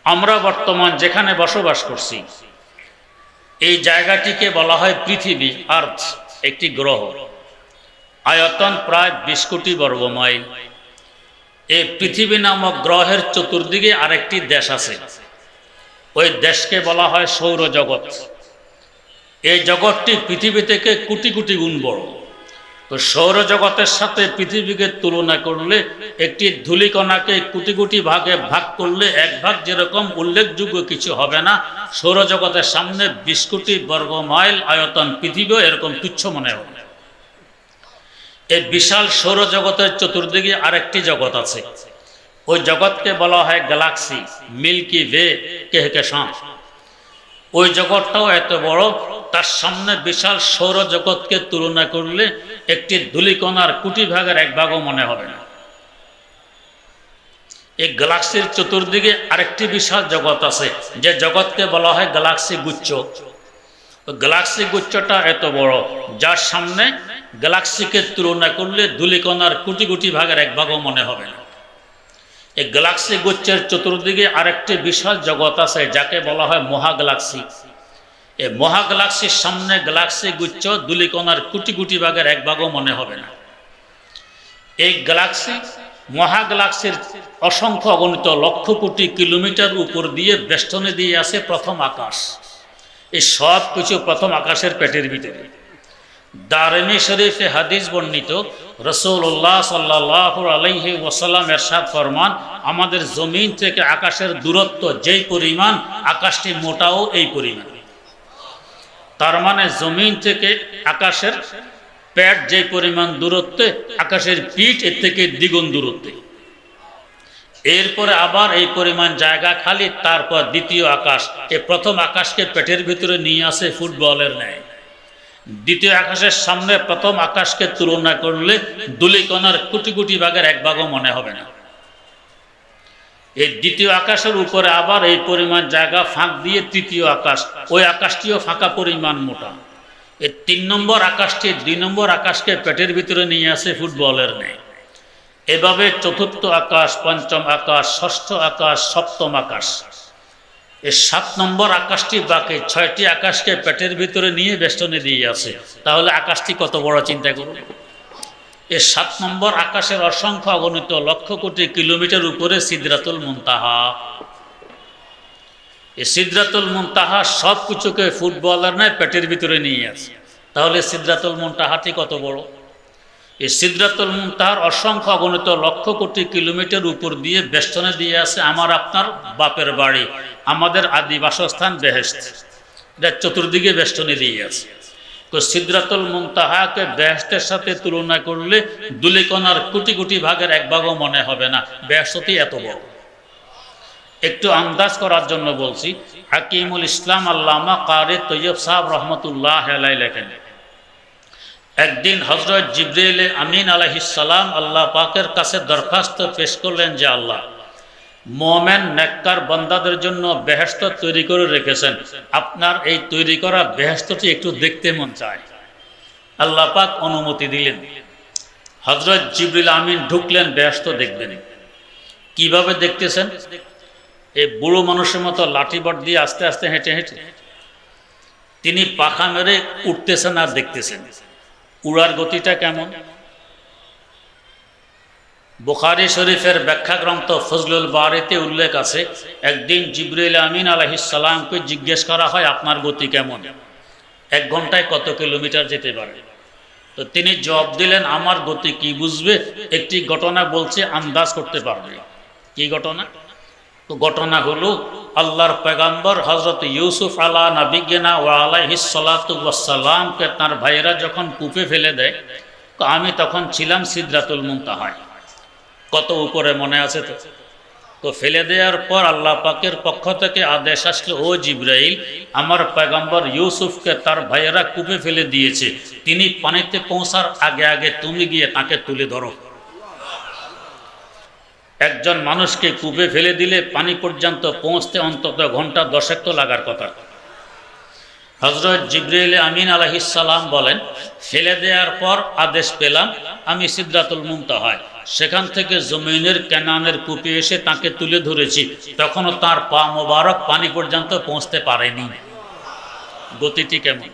আমরা বর্তমান যেখানে বসবাস করছি এই জায়গাটিকে বলা হয় পৃথিবী, আর্থ, একটি গ্রহ। আয়তন প্রায় 20 কোটি বর্গমাইল। এই পৃথিবী নামক গ্রহের চতুর্দিকে আরেকটি দেশ আছে, ওই দেশকে বলা হয় সৌরজগৎ। এই জগৎটি পৃথিবী থেকে কোটি কোটি গুণ বড়। তো সৌরজগতের সাথে পৃথিবীকে তুলনা করলে একটি ধূলিকণাকে কোটি কোটি ভাগে ভাগ করলে এক ভাগ যেরকম উল্লেখযোগ্য কিছু হবে না, সৌরজগতের সামনে 20 কোটি বর্গমাইল আয়তন পৃথিবীও এরকম তুচ্ছ মনে হবে। এই বিশাল সৌরজগতের চতুর্দিকে আরেকটি জগৎ আছে, ওই জগৎকে বলা হয় গ্যালাক্সি, মিল্কি ওয়ে, কেহকেশান। ওই জগৎটাও এত বড়, তার সামনে বিশাল সৌরজগৎকে তুলনা করলে একটি ধূলিকণার কোটি ভাগের এক ভাগও মনে হবে না। এই গ্যালাক্সির চতুর্দিকে আরেকটি বিশাল জগৎ আছে, যে জগৎকে বলা হয় গ্যালাক্সি গুচ্ছ। গ্যালাক্সি গুচ্ছটা এত বড়, যার সামনে গ্যালাক্সিকে তুলনা করলে ধূলিকণার কোটি কোটি ভাগের এক ভাগও মনে হবে না। এই গ্যালাক্সি গুচ্ছের চতুর্দিকে আরেকটি বিশাল জগৎ আছে, যাকে বলা হয় মহাগ্যালাক্সি। এই মহাগ্যালাক্সির সামনে গ্যালাক্সি গুচ্ছ ধূলিকণার কোটি কোটি ভাগের এক ভাগও মনে হবে না। এই গ্যালাক্সি, মহাগ্যালাক্সির অসংখ্য অগণিত লক্ষ কোটি কিলোমিটার উপর দিয়ে বেষ্টনে দিয়ে আছে প্রথম আকাশ। এই সব কিছু প্রথম আকাশের পেটের ভিতরে। দারমি শরীফে হাদিস বর্ণিত, রাসূলুল্লাহ সাল্লাল্লাহু আলাইহি ওয়াসাল্লাম ইরশাদ ফরমান, আমাদের জমিন থেকে আকাশের দূরত্ব যেই পরিমাণ, আকাশটি মোটাও এই পরিমাণ। তার মানে জমিন থেকে আকাশের পেট যেই পরিমাণ দূরত্বে, আকাশের পিঠ এর থেকে দ্বিগুণ দূরত্বে। এরপরে আবার এই পরিমাণ জায়গা খালি, তারপর দ্বিতীয় আকাশ। এই প্রথম আকাশকে পেটের ভিতরে নিয়ে আসে ফুটবলের ন্যায়। দ্বিতীয় আকাশের সামনে প্রথম আকাশকে তুলনা করলে ধূলিকণার কোটি কোটি ভাগের এক ভাগও মনে হবে না। এই দ্বিতীয় আকাশের উপরে আবার এই পরিমাণ জায়গা ফাঁক দিয়ে তৃতীয় আকাশ, ওই আকাশটিও ফাঁকা পরিমাণ মোটা। এই 3 নম্বর আকাশটি 2 নম্বর আকাশকে পেটের ভিতরে নিয়ে আসে ফুটবলের ন্যায়। এভাবে চতুর্থ আকাশ, পঞ্চম আকাশ, ষষ্ঠ আকাশ, সপ্তম আকাশ। এই 7 নম্বর আকাশটি বাকি 6টি আকাশকে পেটের ভিতরে নিয়ে বেষ্টনে দিয়ে আছে। তাহলে আকাশটি কত বড় চিন্তা করুন। এই 7 নম্বর আকাশের অসংখ্য অগণিত লক্ষ কোটি কিলোমিটার উপরে সিদরাতুল মুনতাহা। এই সিদরাতুল মুনতাহা সব কিছুকে ফুটবলার নয় পেটের ভিতরে নিয়ে আছে। তাহলে সিদরাতুল মুনতাহাটি কত বড়। এই সিদরাতুল মুনতাহার অসংখ্য অগণিত লক্ষ কোটি কিলোমিটার উপর দিয়ে বেষ্টনে দিয়ে আছে আমার আপনার বাপের বাড়ি, আমাদের আদি বাসস্থান বেহেশত। এটা চতুর্দিকে বেষ্টনে দিয়ে আছে। তো সিদরাতুল মুনতাহাকে বেহেশতের সাথে তুলনা করলে ধূলিকণার কোটি কোটি ভাগের এক ভাগও মনে হবে না। বেহেশতই এত বড়। একটু আন্দাজ করার জন্য বলছি, হাকিমুল ইসলাম আল্লামা কারি তৈয়ব সাহেব রহমতুল্লাহ আলাইহি লেখেন, একদিন হযরত জিবরাইল আমিন আলাইহিস সালাম আল্লাহ পাকের কাছে দরখাস্ত পেশ করলেন যে আল্লাহ, মুমিন নেককার বান্দাদের জন্য বেহেশত তৈরি করে রেখেছেন, আপনার এই তৈরি করা বেহেশতটি একটু দেখতে মন চায়। আল্লাহ পাক অনুমতি দিলেন। হযরত জিবরাইল আমিন ঢুকলেন, বেহেশত দেখবেন। কিভাবে দেখতেছেন? এই বুড়ো মানুষের মতো লাঠিবট দিয়ে আস্তে আস্তে হেঁটে হেঁটে তিনি পাখা মেরে উঠতেছেন আর দেখতেছেন উড়ার গতিটা কেমন। বুখারী শরীফের ব্যাখ্যা গ্রন্থ ফজলুল বারিতে উল্লেখ আছে, একদিন জিবরাইল আমিন আলাইহিস সালামকে জিজ্ঞেস করা হয়, আপনার গতি কেমন, 1 ঘন্টায় কত কিলোমিটার যেতে পারে? তো তিনি জবাব দিলেন, আমার গতি কি বুঝবে, একটি ঘটনা বলছে, আন্দাজ করতে পারবে। কি ঘটনা? তো ঘটনা হলো, আল্লাহর পয়গম্বর হযরত ইউসুফ আলা নবিয়িনা ওয়া আলাইহিস সালাতু ওয়াস সালামকে তার ভাইয়েরা যখন কূপে ফেলে দেয়, তো আমি তখন ছিলাম সিদরাতুল মুনতাহায়। কত উপরে মনে আছে তো? তো ফেলে দেওয়ার পর আল্লাহ পাকের পক্ষ থেকে আদেশ আসলো, ও জিবরাইল, আমার পয়গম্বর ইউসুফকে তার ভাইয়েরা কূপে ফেলে দিয়েছে, তিনি পানিতে পৌঁছার আগে আগে তুমি গিয়ে তাকে তুলে ধরো। একজন মানুষকে কূপে ফেলে দিলে পানি পর্যন্ত পৌঁছতে অন্তত ঘন্টা 10 তো লাগার কথা। হযরত জিবরাইল আমিন আলাইহিস সালাম বলেন, ফেলে দেওয়ার পর আদেশ পেলাম, আমি সিদরাতুল মুনতাহায়। সেখান থেকে জমিনের কেনানের কূপে এসে তাকে তুলে ধরেছি, তখনও তার পা মোবারক পানি পর্যন্ত পৌঁছতে পারেনি। গতিটি কেমন?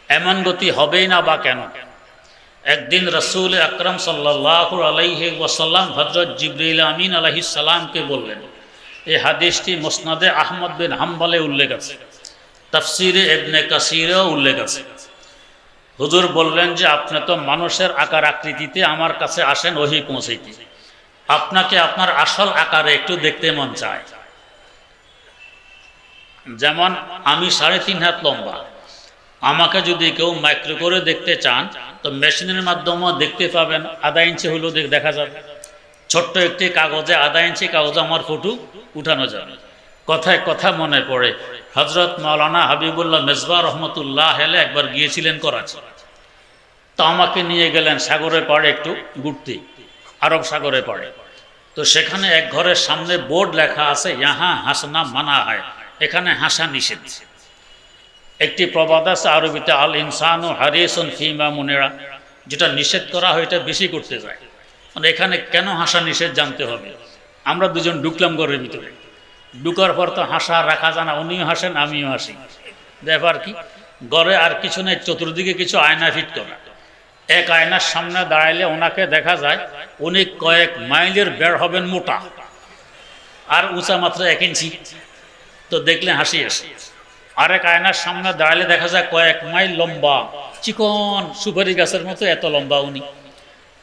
এমন গতি হবেই না বা কেন? একদিন রসুল আকরম সাল্লাল্লাহু আলাইহি ওয়াসাল্লাম হযরত জিবরিল আমিন আলাইহিস সালামকে বললেন, এই হাদিসটি মুসনাদে আহমদ বিন হাম্বলে উল্লেখ আছে, তাফসিরে ইবনে কাসিরেও উল্লেখ আছে। হুজুর বললেন যে আপনি তো মানুষের আকার আকৃতিতে আমার কাছে আসেন ওহী পৌঁছাইতে, আপনাকে আপনার আসল আকারে একটু দেখতে মন চায়। যেমন আমি 3.5 হাত লম্বা, আমাকে যদি কেউ মাইক্রো করে দেখতে চান তো মেশিনের মাধ্যমেও দেখতে পাবেন, আধা ইঞ্চি হলেও দেখা যাবে। ছোট্ট একটি কাগজে, আধা ইঞ্চি কাগজে আমার ফটো উঠানো যাবে। কথায় কথা মনে পড়ে, হজরত মাওলানা হাবিবুল্লাহ মেজবা রহমতুল্লাহ হেলে একবার গিয়েছিলেন করাচি। তো আমাকে নিয়ে গেলেন সাগরের পাড়ে একটু ঘুরতে, আরব সাগরের পাড়ে। তো সেখানে এক ঘরের সামনে বোর্ড লেখা আছে, ইহা হাসনা মানা হয়, এখানে হাসা নিষেধ। একটি প্রবাদ আছে আরবিতে, আল ইনসানু হারিসুন ফিমা মুনেরা, যেটা নিষেধ করা হয় এটা বেশি করতে যায়। মানে এখানে কেন হাসা নিষেধ জানতে হবে। আমরা দুজন ঢুকলাম ঘরের ভিতরে, ঢুকার পর তো হাসা রাখা জানা, উনিও হাসেন আমিও হাসি। ব্যাপার কি, ঘরে আর কিছু নেই, চতুর্দিকে কিছু আয়না ফিট করা। এক আয়নার সামনে দাঁড়াইলে ওনাকে দেখা যায় উনি কয়েক মাইলের বের হবেন মোটা, আর উঁচা মাত্র 1 ইঞ্চি। তো দেখলে হাসি আসে। আরেক আয়নার সামনে দাঁড়ালে দেখা যায় কয়েক মাইল লম্বা, চিকন সুপারি গাছের মতো এত লম্বা উনি।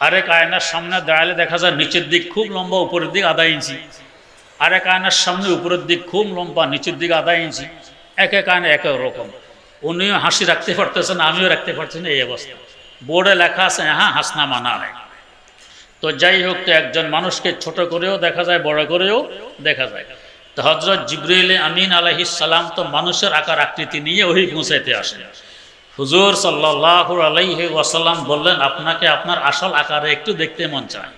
আরেক আয়নার সামনে দাঁড়ালে দেখা যায় নিচের দিক খুব লম্বা, উপরের দিক আধা ইঞ্চি। আরেক আয়নার সামনে উপরের দিক খুব লম্বা, নিচের দিক আধা ইঞ্চি। এক এক আয়না এক এক রকম। উনিও হাসি রাখতে পারতেছেন, আমিও রাখতে পারছি না, এই অবস্থা। বোর্ডে লেখা আছে হ্যাঁ হাসনা মানা হয়। তো যাই হোক, তো একজন মানুষকে ছোট করেও দেখা যায়, বড় করেও দেখা যায়। তো হযরত জিবরিল আমিন আলাইহিস সালাম তো মানুষের আকার আকৃতি নিয়ে ওহী পৌঁছাইতে আসেন। হুজুর সাল্লাল্লাহু আলাইহি ওয়াসাল্লাম বললেন, আপনাকে আপনার আসল আকারে একটু দেখতে মন চায়।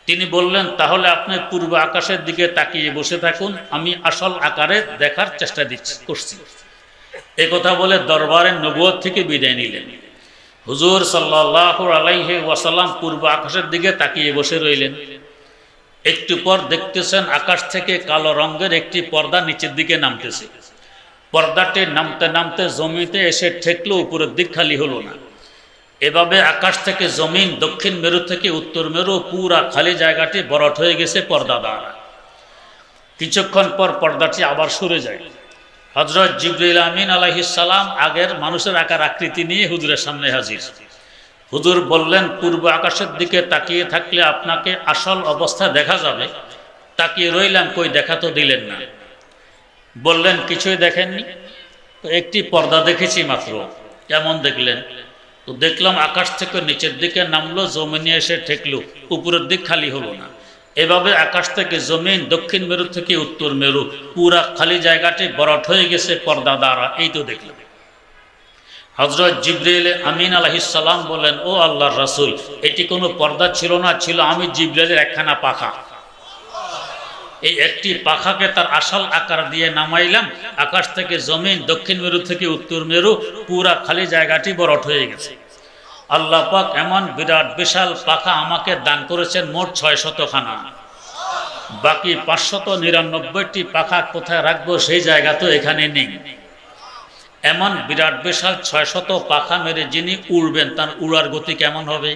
তিনি বললেন, তাহলে আপনি পূর্ব আকাশের দিকে তাকিয়ে বসে থাকুন, আমি আসল আকারে দেখার চেষ্টা করছি। এ কথা বলে দরবারে নবুয়ত থেকে বিদায় নিলেন। হুজুর সাল্লাল্লাহু আলাইহি ওয়াসাল্লাম পূর্ব আকাশের দিকে তাকিয়ে বসে রইলেন। একটু পর দেখতেছেন আকাশ থেকে কালো রঙের একটি পর্দা নিচের দিকে নামতেছে। পর্দাটি নামতে নামতে জমিতে এসে ঠেকলো, উপরের দিক খালি হলো না। এভাবে আকাশ থেকে জমিন, দক্ষিণ মেরু থেকে উত্তর মেরু, পুরা খালি জায়গাটি ভরাট হয়ে গেছে পর্দা দ্বারা। কিছুক্ষণ পর পর্দাটি আবার সরে যায়। হযরত জিবরিল আমিন আলাইহিস সালাম আগের মানুষের আকার আকৃতি নিয়ে হুজুরের সামনে হাজির। হুজুর বললেন, পূর্ব আকাশের দিকে তাকিয়ে থাকলে আপনাকে আসল অবস্থা দেখা যাবে। তাকিয়ে রইলাম, কই দেখা তো দিলেন না। বললেন, কিছুই দেখেননি? তো একটি পর্দা দেখেছি মাত্র। কেমন দেখলেন? তো দেখলাম আকাশ থেকে নিচের দিকে নামলো, জমিনে এসে ঠেকলো, উপরের দিক খালি হলো না। এভাবে আকাশ থেকে জমিন, দক্ষিণ মেরু থেকে উত্তর মেরু, পুরা খালি জায়গাটি ভরাট হয়ে গেছে পর্দা দ্বারা। এই তো দেখলাম। হযরত জিবরিল আমিন আলাইহিস সালাম বলেন, ও আল্লাহর রাসূল, এটি কোনো পর্দা ছিল না, ছিল আমি জিবরিলের একখানা পাখা। এই একটি পাখাকে তার আসল আকার দিয়ে নামাইলাম। আকাশ থেকে জমিন, দক্ষিণ মেরু থেকে উত্তর মেরু, পুরা খালি জায়গাটি ভরাট হয়ে গেছে। আল্লাহ পাক এমন বিরাট বিশাল পাখা আমাকে দান করেছেন মোট 600 খানা। বাকি 599টি পাখা কোথায় রাখবো সেই জায়গা তো এখানে নেই। এমন বিরাট বিশাল 600 পাখা মেরে যিনি উড়বেন, তার উড়ার গতি কেমন হবে?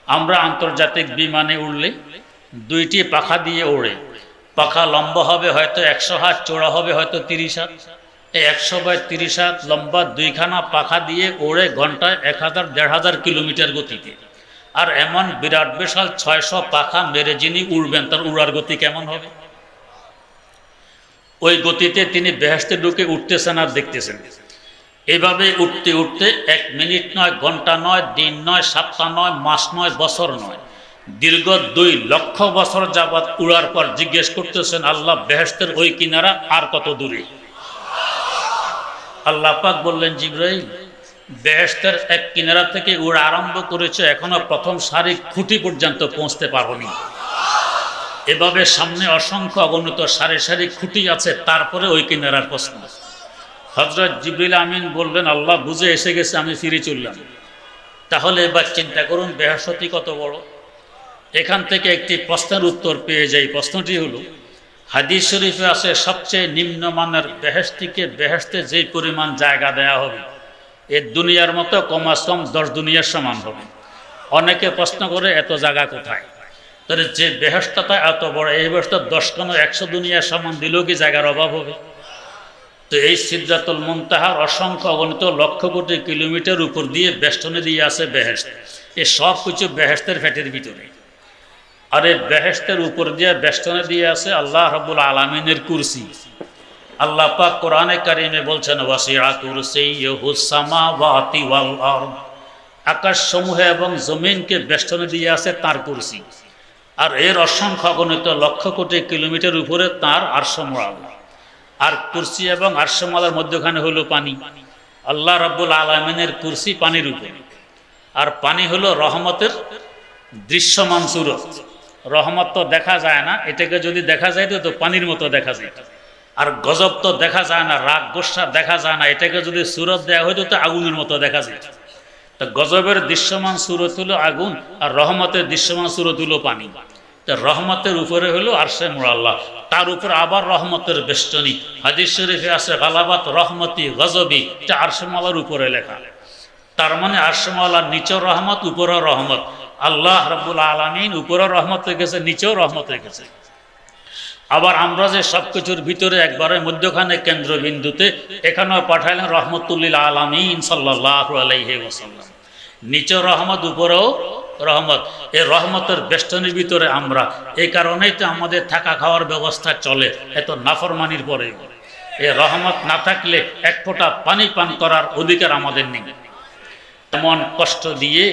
আমরা আন্তর্জাতিক বিমানে উড়লে 2টি পাখা দিয়ে ওড়ে। পাখা লম্বা হবে হয়তো 100 হাত, চওড়া হবে হয়তো 30 হাত। এই 100/30 হাত লম্বা 2খানা পাখা দিয়ে ওড়ে ঘন্টায় 1000-1500 কিলোমিটার গতিতে। আর এমন বিরাট বিশাল 600 পাখা মেরে যিনি উড়বেন, তার উড়ার গতি কেমন হবে? ওই গতিতে তিনি বেহেশতে ঢুকে উঠতেছেন আর দেখতেছেন। এইভাবে উঠতে উঠতে 1 মিনিট নয়, ঘন্টা নয়, দিন নয়, সপ্তাহ নয়, মাস নয়, বছর নয়, দীর্ঘ 2 লক্ষ বছর যাবৎ উড়ার পর জিজ্ঞেস করতেছেন, আল্লাহ বেহেশতের ওই কিনারা আর কত দূরে? আল্লাহ পাক বললেন, জিবরাইল, বেহেশতের এক কিনারা থেকে উড়া আরম্ভ করেছে, এখনো প্রথম সারি খুঁটি পর্যন্ত পৌঁছতে পারোনি। এভাবে সামনে অসংখ্য অগণিত সারি সারি খুঁটি আছে, তারপরে ওই কিনারার প্রশ্ন। হযরত জিবরিল আমিন বললেন, আল্লাহ বুঝে এসে গেছে, আমি ফিরে চললাম। তাহলে এবার চিন্তা করুন বেহেশতই কত বড়। এখান থেকে একটি প্রশ্নের উত্তর পেয়ে যাই। প্রশ্নটি হলো, হাদিস শরীফে আছে সবচেয়ে নিম্নমানের বেহেশতিকে বেহেশতে যেই পরিমাণ জায়গা দেয়া হবে এ দুনিয়ার মতো কমাস কম 10 দুনিয়ার সমান হবে। অনেকে প্রশ্ন করে এত জায়গা কোথায়? তাহলে যে বেহেশতটা এত বড়, এই বেহেশত 10 কোনো 100 দুনিয়ার সমান দিলেও কি জায়গার অভাব হবে? তো এই সিদরাতুল মুনতাহার অসংখ্য অগণিত লক্ষ কোটি কিলোমিটার উপর দিয়ে বেষ্টনে দিয়ে আছে বেহেশত। এই সব কিছু বেহেশতের ফ্যাটের ভিতরে। আর এই বেহেশতের উপর দিয়ে বেষ্টনে দিয়ে আছে আল্লাহ রাব্বুল আলামিনের কুরসি। আল্লাহ পাক কোরআনে কারিমে বলছেন, ওয়াসিআ কুরসিয়্যুহুস সামাওয়াতি ওয়াল আরদ, আকাশ সমূহ এবং জমিনকে বেষ্টনে দিয়ে আছে তার কুরসি। আর এর অসংখ্য অগণিত লক্ষ কোটি কিলোমিটার উপরে তার আরশ মুআল্লা। আর কুরসি এবং আরশ মুআল্লার মধ্যখানে হলো পানি। আল্লাহ রাব্বুল আলামিনের কুরসি পানির উপরে। আর পানি হলো রহমতের দৃশ্যমান সুরত। রহমত তো দেখা যায় না, এটাকে যদি দেখা যায় তো পানির মতো দেখা যায়। আর গজব তো দেখা যায় না, রাগ গোসা দেখা যায় না, এটাকে যদি সুরত দেওয়া হইতো তো আগুনের মতো দেখা যায়। তো গজবের দৃশ্যমান সুরত হলো আগুন, আর রহমতের দৃশ্যমান সুরত হলো পানি। তো রহমতের উপরে হলো আরশে মুআল্লা, তার উপর আবার রহমতের বেষ্টনী। হাদিস শরীফে আছে গালাবাত রহমতি গজবি, এটা আরশে মুআল্লার উপরে লেখা। তার মানে আরশে মুআল্লার নিচেও রহমত, উপরেও রহমত। আল্লাহ রাব্বুল আলামিন উপরেও রহমত রেখেছে, নিচেও রহমত রেখেছে। আবার আমরা যে সবকিছুর ভিতরে একবারে মধ্যখানে কেন্দ্রবিন্দুতে, এখানেও পাঠাইলেন রহমতুল্লিল আলামিন সাল্লাল্লাহু আলাইহি ওয়াসাল্লাম। নিচেও রহমত, উপরেও রহমত। এই রহমতের বেষ্টনীর ভিতরে আমরা, এই কারণেই তো আমাদের থাকা খাওয়ার ব্যবস্থা চলে এত নাফরমানির পরে। এই রহমত না থাকলে এক ফোঁটা পানি পান করার অধিকার আমাদের নেই। এমন কষ্ট দিয়ে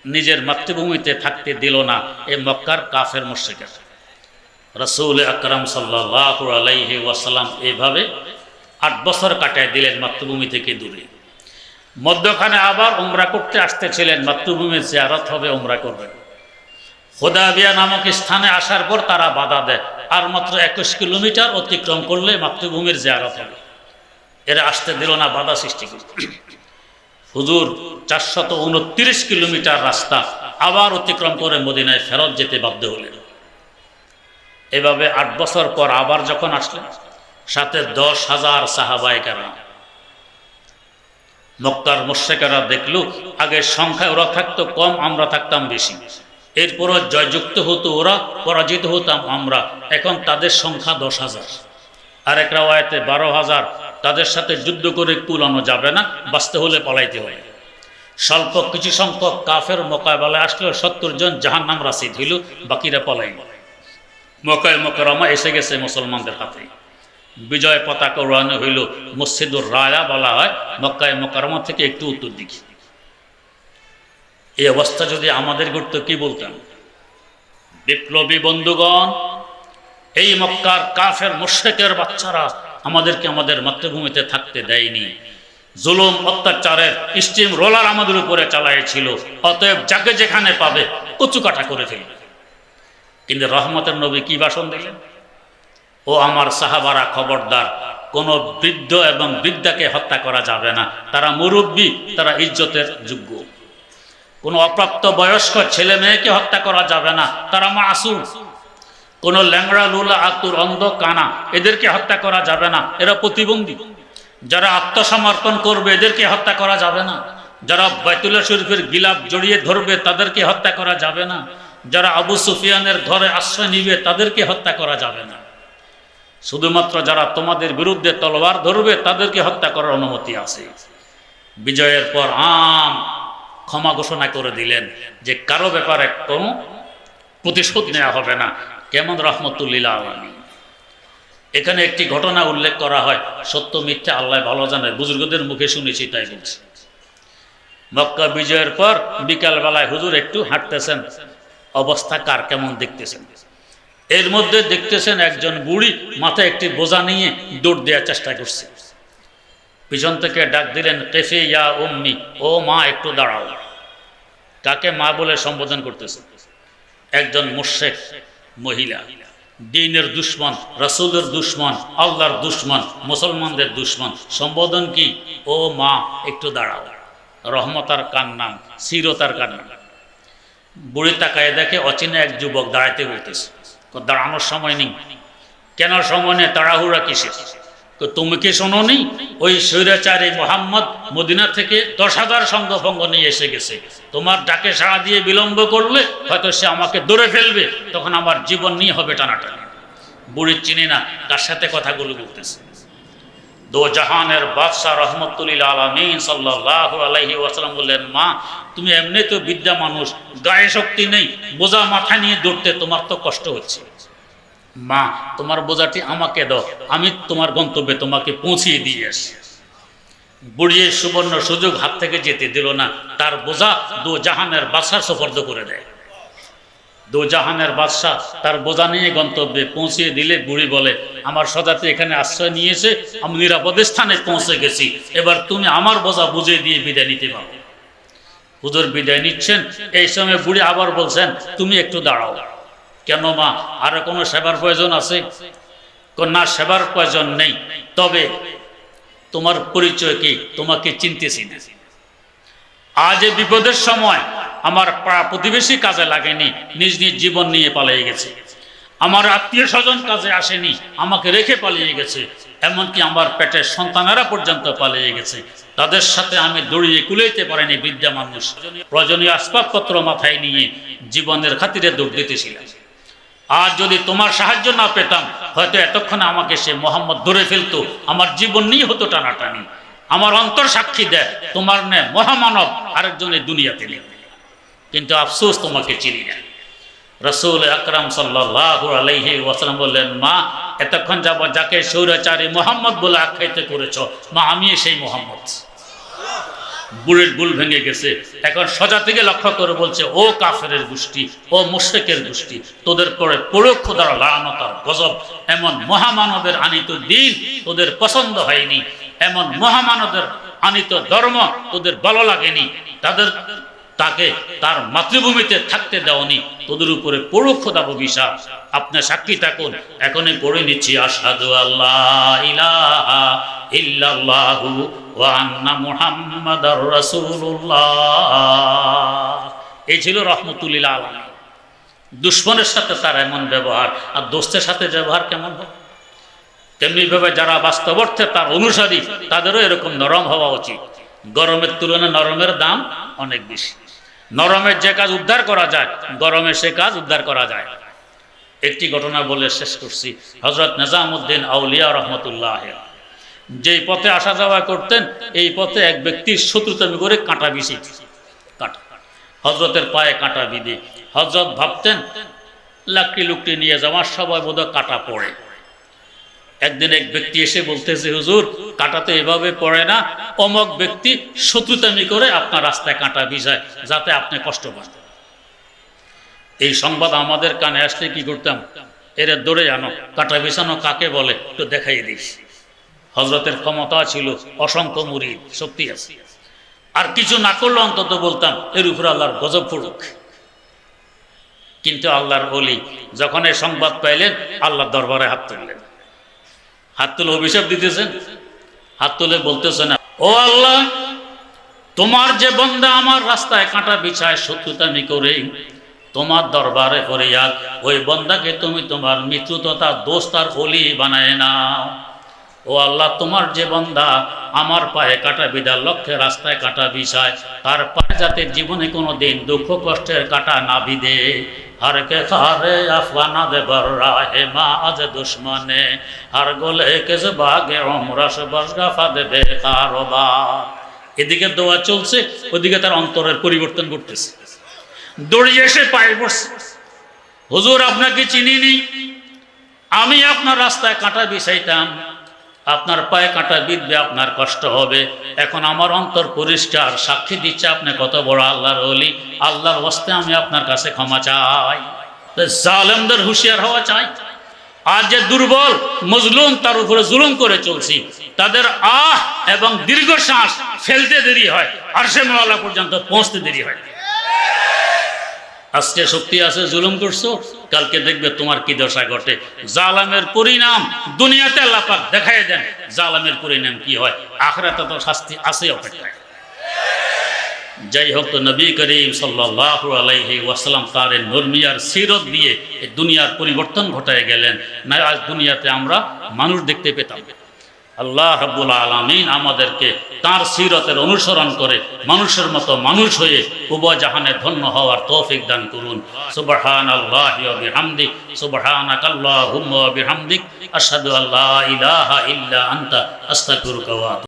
নিজের মাতৃভূমিতে থাকতে দিল না এই মক্কার কাফের মুশরিকরা। রাসূল আকরাম সাল্লাল্লাহু আলাইহি ওয়াসাল্লাম এইভাবে 8 বছর কাটায় দিলেন মাতৃভূমি থেকে দূরে। মধ্যখানে আবার উমরা করতে আসতেছিলেন, মাতৃভূমির জিয়ারত হবে, উমরা করবেন। হুদায়বিয়া নামক স্থানে আসার পর তারা বাধা দেয়, আর মাত্র 21 কিলোমিটার অতিক্রম করলে মাতৃভূমির জিয়ারত হবে। এরা আসতে দিল না, বাধা সৃষ্টি করল। হুজুর 429 কিলোমিটার রাস্তা আবার অতিক্রম করে মদিনায় ফেরত যেতে বাধ্য হলেন। এভাবে 8 বছর পর আবার যখন আসলেন, সাথে 10,000 সাহাবায়ে কেরাম। মক্কার মুশরিকরা দেখলো আগে সংখ্যায় ওরা থাকতো কম, আমরা থাকতাম বেশি। এরপরও জয়যুক্ত হতো ওরা, পরাজিত হতাম আমরা। এখন তাদের সংখ্যা 10,000, আর এক রাওয়ায়াতে 12,000। তাদের সাথে যুদ্ধ করে কুলানো যাবে না, বাঁচতে হলে পালাইতে হয়। স্বল্প কিছু সংখ্যক কাফের মোকাবেলায় আসলো, 70 জন জাহান্নাম রাসিদ হইল, বাকিরা পলাইল। মক্কায়ে মুকাররমা এসে গেছে মুসলমানদের হাতে। বিজয় পতাকা উড়ানো হইল, মসজিদুর রায়া বলা হয় মক্কায়ে মুকাররমা থেকে একটু উত্তর দিকে। এই অবস্থা যদি আমাদের ঘটতো কি বলতাম? বিপ্লবী বন্ধুগণ, এই মক্কার কাফের মুশরিকের বাচ্চারা আমাদেরকে আমাদের মাতৃভূমিতে থাকতে দেয়নি। জুলুম অত্যাচারের স্টিম রোলার আমাদের উপরে চালাইছিল। অতএব যাকে যেখানে পাবে কচুকাটা করে ফেলবে। কিন্তু রহমতের নবী কি ভাষণ দিলেন? ও আমার সাহাবারা, খবরদার, কোন বৃদ্ধ এবং বৃদ্ধাকে হত্যা করা যাবে না। তারা মুরব্বী, তারা ইজ্জতের যোগ্য। কোনো অপ্রাপ্ত বয়স্ক ছেলে মেয়েকে হত্যা করা যাবে না, তারা মাসুম। কোন ল্যাংড়া লুলা আতুর অন্ধ কানা এদেরকে হত্যা করা যাবে না, এরা প্রতিবন্ধী। যারা আত্মসমর্পণ করবে এদেরকে হত্যা করা যাবে না। যারা বাইতুল্লাহ শরীফের গিলাফ জড়িয়ে ধরবে তাদেরকে হত্যা করা যাবে না। যারা আবু সুফিয়ানের ঘরে আশ্রয় নিবে তাদেরকে হত্যা করা যাবে না। শুধুমাত্র যারা তোমাদের বিরুদ্ধে তলোয়ার ধরবে তাদেরকে হত্যা করার অনুমতি আছে। বিজয়ের পর ক্ষমা ঘোষণা করে দিলেন যে কারো ব্যাপারে কোনো প্রতিশোধ নেওয়া হবে না। কেমন রহমতুল্লিল আলামিন। এখানে একটি ঘটনা উল্লেখ করা হয়, সত্য মিথ্যা আল্লাহ ভালো জানে, বুজুর্গদের মুখে শুনেছি তাই বলছি। মক্কা বিজয়ের পর বিকাল বেলায় হুজুর একটু হাঁটতেছেন, অবস্থা কার কেমন দেখতেছেন। এর মধ্যে দেখতেছেন একজন বুড়ি মাথায় একটি বোঝা নিয়ে দৌড় দেওয়ার চেষ্টা করছে। পিছন থেকে ডাক দিলেন, কেফে ইয়া উম্মি, ও মা একটু দাঁড়াও। কাকে মা বলে সম্বোধন করতেছে? একজন মুশরিক মহিলা, দ্বীনের দুশ্মন, রাসূলের দুশ্মন, আল্লাহর দুশ্মন, মুসলমানদের দুশ্মন। সম্বোধন কি? ও মা একটু দাঁড়াও। রহমতার কান্না, সিরতার কান্না। বুড়ি তাকায় দেখে অচেনা এক যুবক দাঁড়াইতে বলতেছে। দাঁড়ানোর সময় নেই। কেন সময় নেই? তাড়াহুড়া কিসের? তুমি কি শোনোনি ওই স্বৈরাচারী মোহাম্মদ মদিনা থেকে 10,000 সঙ্গভঙ্গ নিয়ে এসে গেছে, তোমার ডাকে সাড়া দিয়ে বিলম্ব করলে হয়তো সে আমাকে ধরে ফেলবে, তখন আমার জীবন নিয়ে হবে টানাটানি। বুড়ি চিনি না কার সাথে কথাগুলো বলতেছে। দো জাহানের বাদশাহ রহমতুল্লিল আলামিন সাল্লাল্লাহু আলাইহি ওয়াসাল্লাম বললেন, মা তুমি এমনি তো বিদ্যা মানুষ, গায়ে শক্তি নেই, বোঝা মাথা নিয়ে দৌড়তে তোমার তো কষ্ট হচ্ছে, মা তোমার বোঝাটি আমাকে দাও, আমি তোমার গন্তব্যে তোমাকে পৌঁছিয়ে দিয়ে আসি। বুড়িয়ে সুবর্ণ সুযোগ হাত থেকে যেতে দিল না, তার বোঝা দো জাহানের বাদশার সুপর্দ করে দেয়। দো জাহানের বাদশাহ তার বোঝা নিয়ে গন্তব্যে পৌঁছিয়ে দিলে বুড়ি বলে, আমার সদাতে এখানে আশ্রয় নিয়েছে, আমি নিরাপদ স্থানে পৌঁছে গেছি, এবার তুমি আমার বোঝা বুঝিয়ে দিয়ে বিদায় নিতে পারো। হুজুর বিদায় নিচ্ছেন, এই সময় বুড়ি আবার বলছেন, তুমি একটু দাঁড়াও। কেন মা, আরো কোনো সেবার প্রয়োজন আছে? না, সেবার প্রয়োজন নেই, তবে তোমার পরিচয় কি? তোমাকে চিনতেছি না। আজ এই বিপদের সময় আমার পাড়া প্রতিবেশী কাজে লাগেনি, নিজ নিজ জীবন নিয়ে পালিয়ে গেছে। আমার আত্মীয় স্বজন কাজে আসেনি, আমাকে রেখে পালিয়ে গেছে। এমনকি আমার পেটের সন্তানেরা পর্যন্ত পালিয়ে গেছে, তাদের সাথে আমি দড়িয়ে কুলাইতে পারিনি। বিদ্যা মানুষ, প্রয়োজনীয় আসবাবপত্র মাথায় নিয়ে জীবনের খাতিরে দৌড় দিতেছিলাম। আর যদি তোমার সাহায্য না পেতাম, হয়তো এতক্ষণে আমাকে সে মোহাম্মদ ধরে ফেলতো, আমার জীবন নিয়ে হতো টানাটানি। আমার অন্তর সাক্ষী দেয়, তোমার নে মহামানব আরেকজনের দুনিয়াতে নেই, কিন্তু আফসোস তোমাকে চিনি না। রাসূল আকরাম সাল্লাল্লাহু আলাইহি ওয়াসাল্লাম বললেন, মা এতক্ষণ যাবত যাকে স্বৈরাচারী মোহাম্মদ বলে আখ্যায়িত করেছ, মা আমি সেই মোহাম্মদ। বুড়ির বুল ভেঙে গেছে, এখন সজা থেকে লক্ষ্য করে বলছে, ও কাফেরের গোষ্ঠী, ও মুশরিকের গোষ্ঠী, তোদের পরে পরোক্ষ দ্বারা লানত আর গজব। এমন মহামানবের আনিত দিন তোদের পছন্দ হয়নি, এমন মহামানবের আনিত ধর্ম তোদের ভালো লাগেনি, তাকে তার মাতৃভূমিতে থাকতে দেওনি, তোদের উপরে পরোক্ষ দাব অভিশাপ। আপনি সাক্ষী থাকুন। এখনই পড়ে নিচ্ছি, আশহাদু আল্লাহ ইলাহা ইল্লাল্লাহু ওয়া আন্না মুহাম্মাদার রাসূলুল্লাহ। এই ছিল রহমতুল্লিল আলামিন। দুশ্মনের সাথে তার এমন ব্যবহার, আর দোস্তের সাথে ব্যবহার কেমন হবে? তেমনি ভাবে যারা বাস্তব অর্থে তার অনুসারী, তাদেরও এরকম নরম হওয়া উচিত। গরমের তুলনায় নরমের দাম অনেক বেশি। নরমের যে কাজ উদ্ধার করা যায়, গরমে সে কাজ উদ্ধার করা যায়। একটি ঘটনা বলে শেষ করছি। হযরত নিজামউদ্দিন আউলিয়া রহমতুল্লাহ যেই পথে আসা যাওয়া করতেন, এই পথে এক ব্যক্তির শত্রুতামি করে কাঁটা বিছে, কাঁটা হযরতের পায়ে কাঁটা বিধে। হযরত ভাবতেন লাকড়ি লুকড়ি নিয়ে যাওয়ার সময় বোধহয় কাঁটা পড়ে। একদিন এক ব্যক্তি এসে বলতেছে, হুজুর কাঁটা তো এভাবে পড়ে না, অমক ব্যক্তি শত্রুতামি করে আপনার রাস্তায় কাঁটা বিছায় যাতে আপনি কষ্ট পান। এই সংবাদ আমাদের কানে আসলে কি করতাম? এরা দৌড়ে আনো, কাঁটা বিছানো কাকে বলে একটু দেখাই দিস। হযরতের ক্ষমতা ছিল, অসংখ্য মুরিদ, শক্তি আছে, আর কিছু না করলে অন্তত বলতাম এর উপরে আল্লাহর গজব পড়ুক। কিন্তু আল্লাহর ওলি যখন এই সংবাদ পাইলেন, আল্লাহর দরবারে হাত তুললেন। হাত তুলে অভিশাপ দিতেছেন, হাত তুলে বলতেছেন, ও আল্লাহ, তোমার যে বান্দা আমার রাস্তায় কাঁটা বিছায় শত্রুতামি করে, তোমার দরবারে ফরিয়াদ, ওই বান্দাকে তুমি তোমার মিত্র তথা দোস্ত আর ওলি বানায় নাও। ও আল্লাহ, তোমার যে বান্দা আমার পায়ে কাঁটা বিঁধার লক্ষ্যে রাস্তায় কাঁটা বিছায়, তার পায়ে যাতে জীবনে কোনো দিন দুঃখ কষ্টের কাঁটা না বিঁধে। हर के खारे अफगाना दे बर्रा है माँ आज दुश्मने हर गोले के बागे उमरस बसगाफा दे बेकारोबार। এদিকে দোয়া চলছে, ওদিকে তার অন্তরের পরিবর্তন ঘটতেছে। দৌড়িয়ে এসে পায়ে পড়ছে, হুজুর আপনাকে চিনিনি, আমি আপনার রাস্তায় কাঁটা বিছাইতাম, আপনার পায়ে কাঁটা বিঁধবে, আপনার কষ্ট হবে। এখন আমার অন্তর পরিষ্কার, সাক্ষী দিচ্ছে আপনি কত বড় আল্লাহর ওলি। আল্লাহর ওয়াস্তে আমি আপনার কাছে ক্ষমা চাই। জালেমদের হুঁশিয়ার হওয়া চাই। আর যে দুর্বল মজলুম তার উপরে জুলুম করে চলছি, তাদের আহ এবং দীর্ঘশ্বাস ফেলতে দেরি হয়, আরশে মাওলা পর্যন্ত পৌঁছতে দেরি হয়। আজকে শক্তি আছে, জুলুম করছো, কালকে দেখবে তোমার কি দশা ঘটে। জালেমের পরিণাম দুনিয়াতে আল্লাহ পাক দেখাই দেন, জালেমের পরিণাম কি হয়। আখিরাতে তো শাস্তি আছে অপেক্ষায়। যাই হোক, তো নবী করিম সাল্লাল্লাহু আলাইহি ওয়াসাল্লাম তার নরমিয়ার সিরত দিয়ে এই দুনিয়ার পরিবর্তন ঘটায় গেলেন, না আজ দুনিয়াতে আমরা মানুষ দেখতে পেতাম। আল্লাহ রাব্বুল আলামিন আমাদেরকে তার সিরতের অনুসরণ করে মানুষের মতো মানুষ হয়ে উভয় জাহানে ধন্য হওয়ার তৌফিক দান করুন। সুবহানাল্লাহি ওয়া বিহামদিক, সুবহানাকাল্লাহুম্মা ওয়া বিহামদিক, আশহাদু আল্লা ইলাহা ইল্লা আনতা, আস্তাগফিরুকা ওয়া